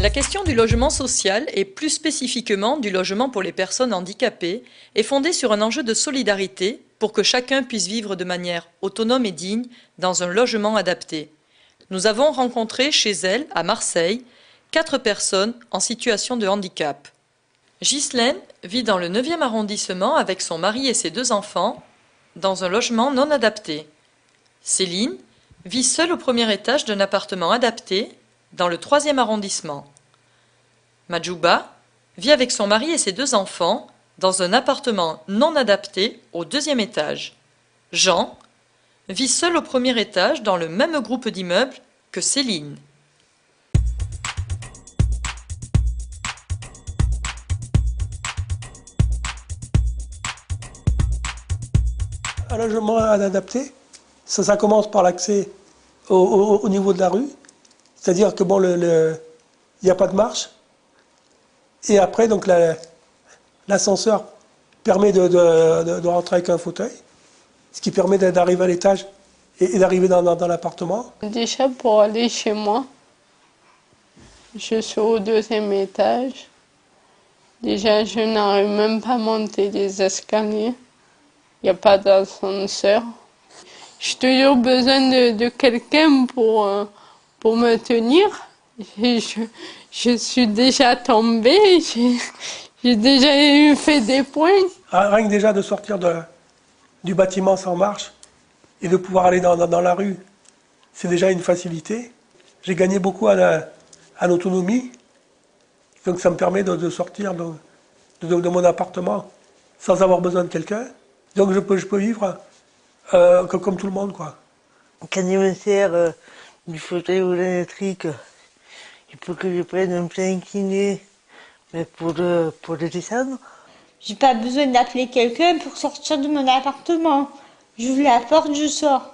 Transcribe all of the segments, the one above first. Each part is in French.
La question du logement social, et plus spécifiquement du logement pour les personnes handicapées, est fondée sur un enjeu de solidarité pour que chacun puisse vivre de manière autonome et digne dans un logement adapté. Nous avons rencontré chez elle, à Marseille, 4 personnes en situation de handicap. Ghislaine vit dans le 9e arrondissement avec son mari et ses 2 enfants, dans un logement non adapté. Céline vit seule au premier étage d'un appartement adapté, dans le 3e arrondissement. Majouba vit avec son mari et ses 2 enfants dans un appartement non adapté au 2e étage. Jean vit seul au premier étage dans le même groupe d'immeubles que Céline. Un logement adapté, ça commence par l'accès au niveau de la rue, c'est-à-dire que bon, il n'y a pas de marche, et après donc l'ascenseur permet de rentrer avec un fauteuil, ce qui permet d'arriver à l'étage et d'arriver dans l'appartement. Déjà pour aller chez moi, je suis au 2e étage. Déjà je n'arrive même pas à monter les escaliers. Il n'y a pas d'ascenseur. J'ai toujours besoin de quelqu'un pour me tenir. Je suis déjà tombée, j'ai déjà fait des points. Rien que déjà de sortir du bâtiment sans marche et de pouvoir aller dans la rue, c'est déjà une facilité. J'ai gagné beaucoup en autonomie, donc ça me permet de sortir de mon appartement sans avoir besoin de quelqu'un. Donc je peux vivre comme tout le monde, quoi. Quand il me sert du fauteuil roulant électrique, il faut que je prenne un plein incliné, mais pour le descendre. J'ai pas besoin d'appeler quelqu'un pour sortir de mon appartement. J'ouvre la porte, je sors.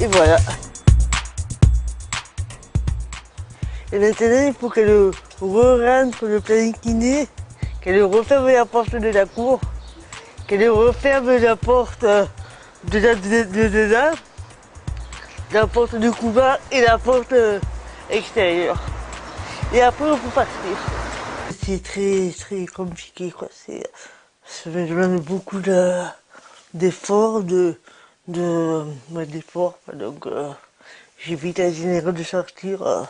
Et voilà. Et maintenant, il faut qu'elle re-rentre le plein incliné, qu'elle referme la porte de la cour, qu'elle referme la porte de là, la porte du couloir et la porte extérieure. Et après, on peut partir. C'est très compliqué, quoi. Ça me demande beaucoup d'efforts, d'efforts. Donc, j'évite en général de sortir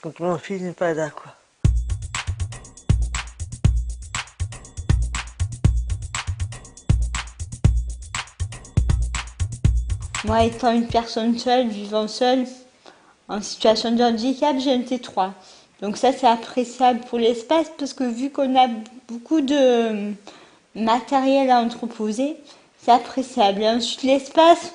quand mon fils n'est pas là, quoi. Moi, étant une personne seule, vivant seule, en situation de handicap, j'ai un T3. Donc ça, c'est appréciable pour l'espace parce que vu qu'on a beaucoup de matériel à entreposer, c'est appréciable. Et ensuite, l'espace,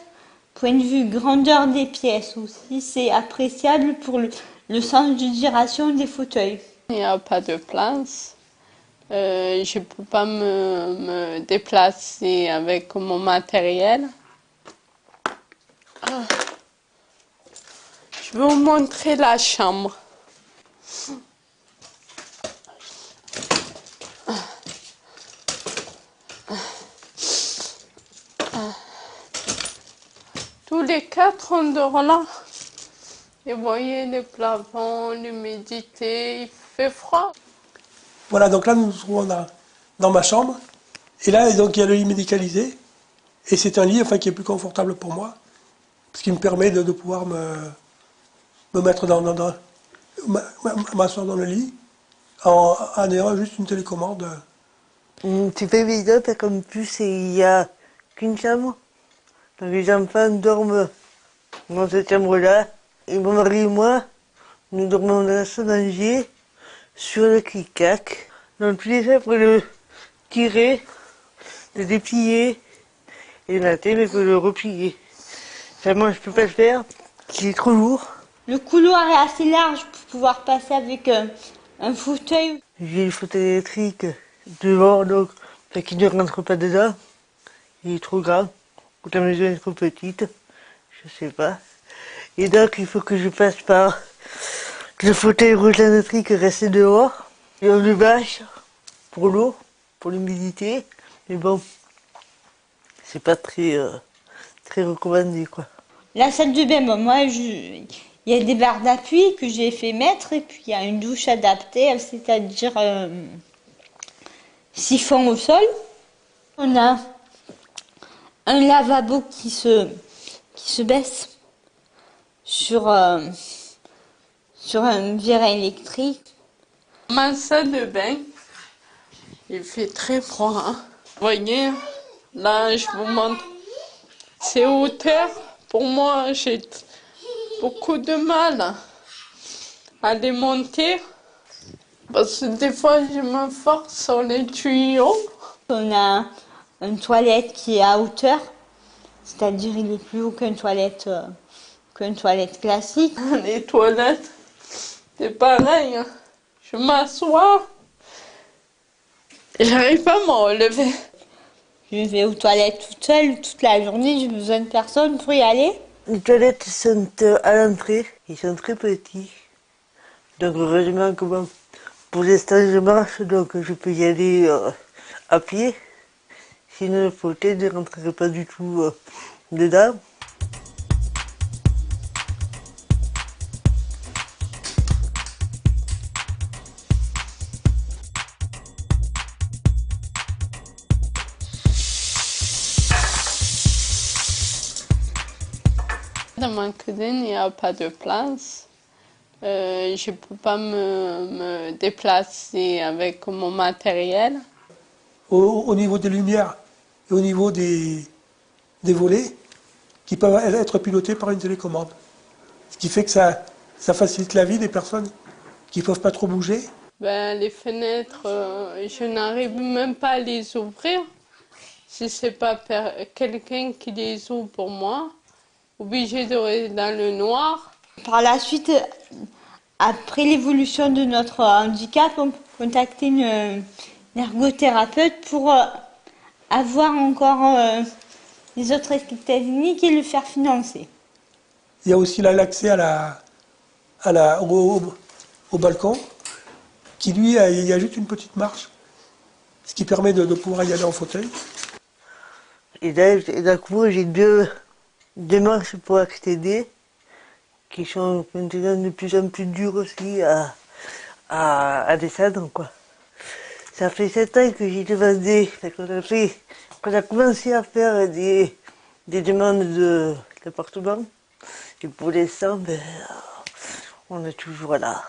point de vue grandeur des pièces aussi, c'est appréciable pour le sens de duration des fauteuils. Il n'y a pas de place. Je ne peux pas me déplacer avec mon matériel. Je vais vous montrer la chambre. Tous les 4 on dort là. Et vous voyez les plafonds, l'humidité, il fait froid. Voilà, donc là nous nous trouvons dans ma chambre. Et là, donc, il y a le lit médicalisé. Et c'est un lit qui est plus confortable pour moi. Ce qui me permet de pouvoir me mettre m'asseoir dans le lit en ayant juste une télécommande. C'est pas évident parce qu'en plus il y a qu'une chambre. Donc les enfants dorment dans cette chambre-là. Et mon mari et moi, nous dormons dans la salle à manger, sur le clic-clac. Dans tous les cas, il faut le tirer, le déplier, et le matin, il faut le replier. Vraiment, je peux pas le faire, il est trop lourd. Le couloir est assez large pour pouvoir passer avec un fauteuil. J'ai le fauteuil électrique devant, donc, fait qu'il ne rentre pas dedans. Il est trop grand, ou la maison est trop petite, je sais pas. Et donc, il faut que je passe par le fauteuil rouge électrique resté dehors. Et on le bâche pour l'eau, pour l'humidité. Mais bon, c'est pas très recommandé, quoi. La salle de bain, bon, moi, il y a des barres d'appui que j'ai fait mettre et puis il y a une douche adaptée, c'est-à-dire siphon au sol. On a un lavabo qui se baisse sur un viré électrique. Ma salle de bain, il fait très froid. Hein. Vous voyez, là, je vous montre. C'est hauteur. Pour moi, j'ai beaucoup de mal à les monter. Parce que des fois, je me force sur les tuyaux. On a une toilette qui est à hauteur, c'est-à-dire il est plus haut qu'une toilette classique. Les toilettes, c'est pareil. Hein. Je m'assois, j'arrive pas à me relever. Je vais aux toilettes toute seule toute la journée, j'ai besoin de personne pour y aller. Les toilettes sont à l'entrée, ils sont très petits. Donc heureusement que bon, pour l'instant je marche, donc je peux y aller à pied. Sinon le fauteuil ne rentrerait pas du tout dedans. Dans ma cuisine, il n'y a pas de place. Je ne peux pas me déplacer avec mon matériel. Au niveau des lumières et au niveau des volets, qui peuvent être pilotés par une télécommande. Ce qui fait que ça facilite la vie des personnes qui ne peuvent pas trop bouger. Ben, les fenêtres, je n'arrive même pas à les ouvrir. Si ce n'est pas quelqu'un qui les ouvre pour moi, obligé de rester dans le noir. Par la suite, après l'évolution de notre handicap, on peut contacter une ergothérapeute pour avoir encore les autres techniques et le faire financer. Il y a aussi là l'accès au balcon, qui lui, il y a juste une petite marche, ce qui permet de pouvoir y aller en fauteuil. Et là, d'un coup, j'ai deux marches pour accéder, qui sont maintenant de plus en plus dures aussi à descendre, quoi. Ça fait 7 ans que j'ai demandé, qu'on a commencé à faire des demandes d'appartement. Et pour l'instant, ben, on est toujours là.